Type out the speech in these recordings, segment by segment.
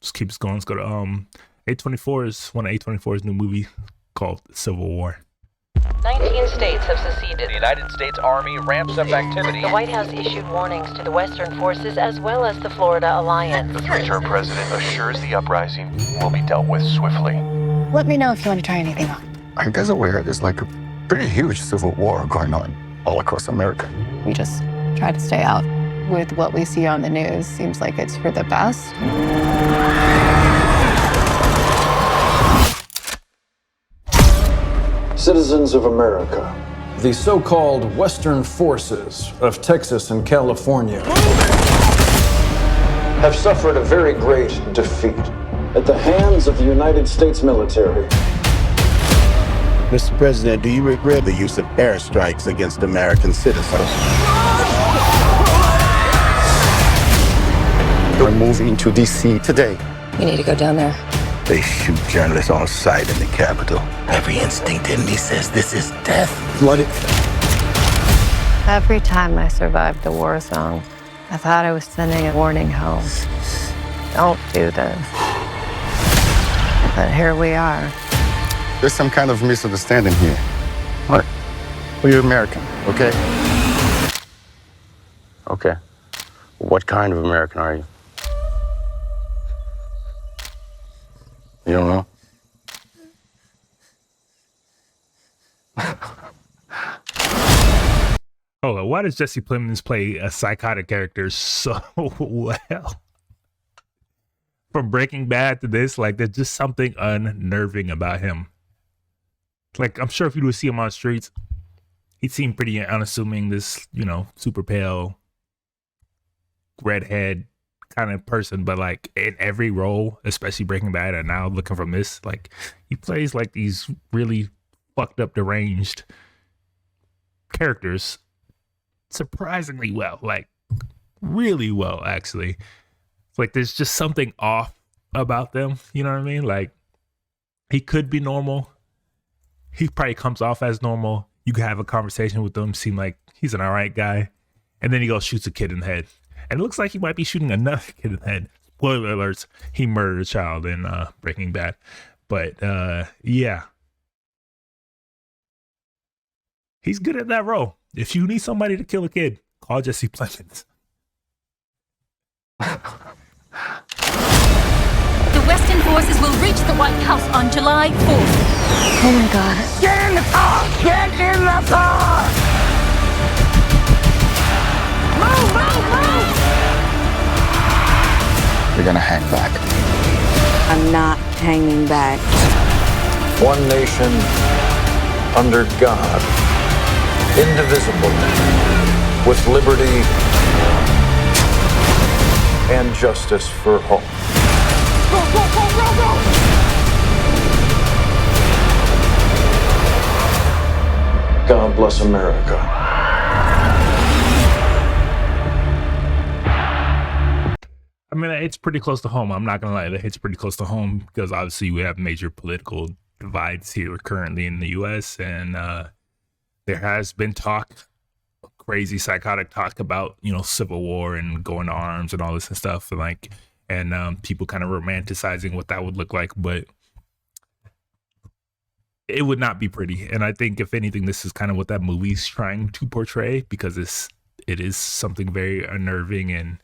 just keeps going. Let's go to A24 is one of A24's new movie called Civil War. 19 states have seceded. The United States Army ramps up activity. The White House issued warnings to the Western forces as well as the Florida Alliance. The three-term president assures the uprising will be dealt with swiftly. Let me know if you want to try anything on. Are you guys aware there's like a pretty huge civil war going on all across America? We just try to stay out. With what we see on the news, seems like it's for the best. Citizens of America. The so-called Western forces of Texas and California Have suffered a very great defeat at the hands of the United States military. Mr. President, do you regret the use of airstrikes against American citizens? We're moving to D.C. today. We need to go down there. They shoot journalists on sight in the Capitol. Every instinct in me says this is death. Blooded. Every time I survived the war zone, I thought I was sending a warning home. Don't do this. But here we are. There's some kind of misunderstanding here. What? Well, you're American, okay? Okay. What kind of American are you? You don't know? Oh, why does Jesse Plemons play a psychotic character so well? From Breaking Bad to this, like, there's just something unnerving about him. Like, I'm sure if you would see him on the streets, he'd seem pretty unassuming, this, you know, super pale, redhead kind of person. But, like, in every role, especially Breaking Bad, and now looking from this, like, he plays, like, these really fucked up, deranged characters surprisingly well. Like, really well, actually. Like, there's just something off about them, you know what I mean? Like, he could be normal. He probably comes off as normal. You could have a conversation with him, seem like he's an all right guy. And then he goes shoots a kid in the head. And it looks like he might be shooting another kid in the head. Spoiler alerts, he murdered a child in Breaking Bad. But, yeah. He's good at that role. If you need somebody to kill a kid, call Jesse Plemons. The Western forces will reach the White House on July 4th. Oh my God. Get in the car! Get in the car! Move, move, move! We're gonna hang back. I'm not hanging back. One nation under God, indivisible, with liberty and justice for all. Go, go, go, go, go! God bless America. I mean, it's pretty close to home. I'm not going to lie. It's pretty close to home because obviously we have major political divides here currently in the U.S. And there has been talk, crazy psychotic talk about, you know, civil war and going to arms and all this and stuff. And like, and people kind of romanticizing what that would look like. But it would not be pretty. And I think if anything, this is kind of what that movie's trying to portray, because it is something very unnerving and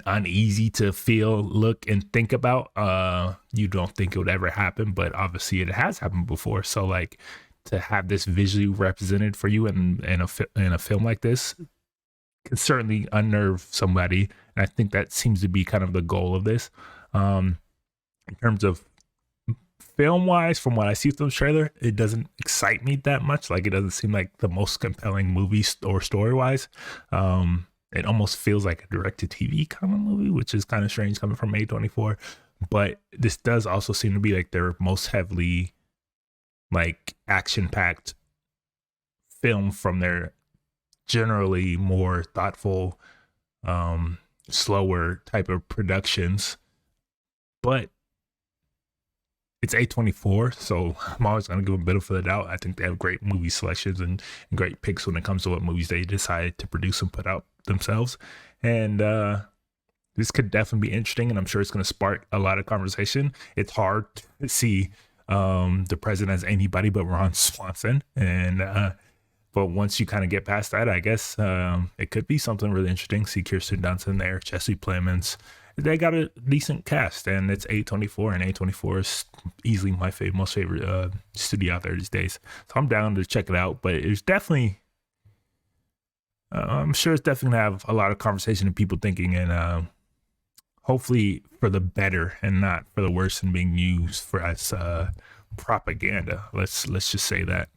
uneasy to feel, look, and think about. You don't think it would ever happen, but obviously it has happened before. So like, to have this visually represented for you in a film like this can certainly unnerve somebody. And I think that seems to be kind of the goal of this. In terms of film wise, from what I see from the trailer, it doesn't excite me that much. Like, it doesn't seem like the most compelling movie or story wise. It almost feels like a direct-to-TV kind of movie, which is kind of strange coming from A24. But this does also seem to be like their most heavily like action-packed film from their generally more thoughtful, slower type of productions. But it's A24, so I'm always going to give them a bit of the doubt. I think they have great movie selections and great picks when it comes to what movies they decide to produce and put out themselves. And this could definitely be interesting, and I'm sure it's going to spark a lot of conversation. It's hard to see the president as anybody but Ron Swanson, and but once you kind of get past that, I guess it could be something really interesting. See Kirsten Dunst there, Jesse Plemons. They got a decent cast, and it's A24, and A24 is easily my most favorite studio out there these days. So I'm down to check it out, but it's definitely, I'm sure it's definitely gonna have a lot of conversation and people thinking, and hopefully for the better and not for the worse, and being used for as propaganda. Let's just say that.